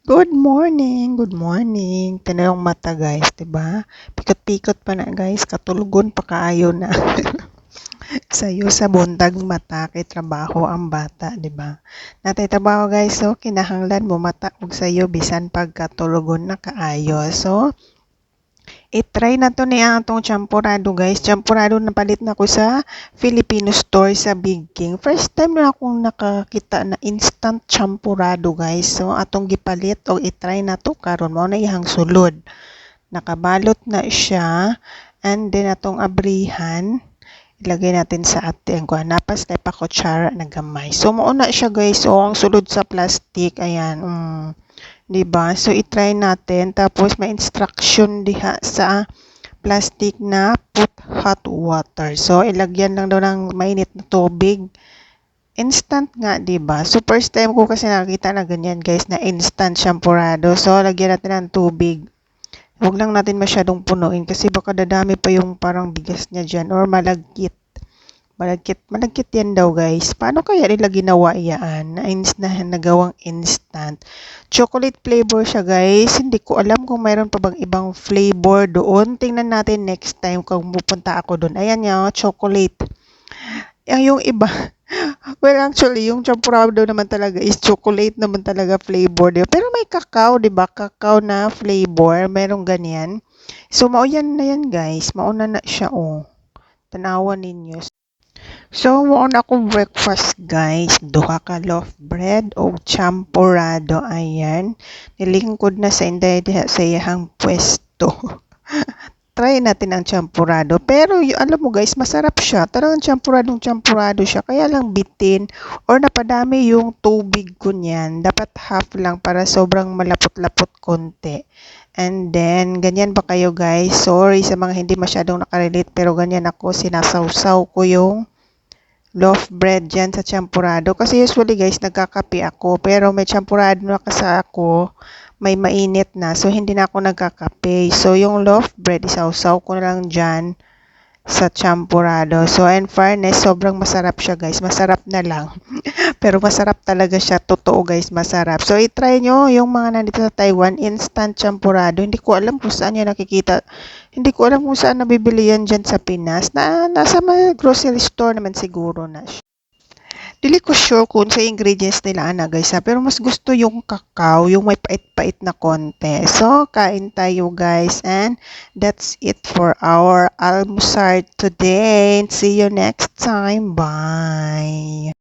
Good morning, good morning. Tinayong mata guys, 'di ba? Pikot-pikot pa na guys, katulugon pa kaayo na. Sayo sa buntag mata kay trabaho ang bata, 'di ba? Natay trabaho guys, so kinahanglan mo mata og sayo bisan pagkatulugon na kaayo. So, i-try na to ni atong champurado guys. Champurado na palit na ko sa Filipino store sa Big King. First time na akong nakakita na instant champurado guys. So atong gipalit o i-try na to karon mo na iyang sulod. Nakabalot na siya and then atong abrihan ilagay natin sa ating napas tayo pa kutsara na gamay. So mauna siya guys. So ang sulod sa plastic ayan. 'Di ba? So i-try natin tapos may instruction diha sa plastic na put hot water. So ilagyan lang daw ng mainit na tubig. Instant nga, 'di ba? So first time ko kasi nakita na ganyan, guys, na instant champurado. So lagyan natin ng tubig. Huwag lang natin masyadong punuin kasi baka dadami pa yung parang bigas niya diyan or malagkit. Malagkit yan daw guys. Paano kaya nila ginawa yan? Na nagawang instant. Chocolate flavor siya guys. Hindi ko alam kung mayroon pa bang ibang flavor doon. Tingnan natin next time kung pupunta ako doon. Ayan yung chocolate. Yung iba. Well, actually, yung champurado naman talaga is chocolate naman talaga flavor. Diba? Pero may cacao, di ba? Cacao na flavor. Merong ganyan. So, mauyan na yan guys. Mauna na siya, oh. Tanawan ninyo. So, moon akong breakfast guys. Duha ka loaf bread o champurado. Ayan. Nilingkod na sa inday diha sa iyang pwesto. Try natin ang champurado. Pero alam mo guys, masarap siya. Talagang champurado siya. Kaya lang bitin or napadami yung tubig ko niyan. Dapat half lang para sobrang malapot-lapot konti. And then, ganyan ba kayo guys? Sorry sa mga hindi masyadong nakarelate pero ganyan ako. Sinasawsaw ko yung loaf bread dyan sa champurado. Kasi usually guys, nagkakape ako. Pero may champurado na kasi ako. May mainit na. So, hindi na ako nagkakape. So, yung loaf bread, isawsaw ko na lang dyan sa champurado. So, in fairness, sobrang masarap siya guys. Masarap na lang. Pero masarap talaga siya. Totoo guys, masarap. So, i-try nyo yung mga nandito sa Taiwan, instant champurado. Hindi ko alam kung saan yan nakikita. Hindi ko alam kung saan nabibili yan dyan sa Pinas. Nasa mga grocery store naman siguro na siya. Dili ko sure kung sa ingredients nila ana guys ha, pero mas gusto yung cacao, yung may pait-pait na konti. So, kain tayo guys and that's it for our almusal today. See you next time. Bye!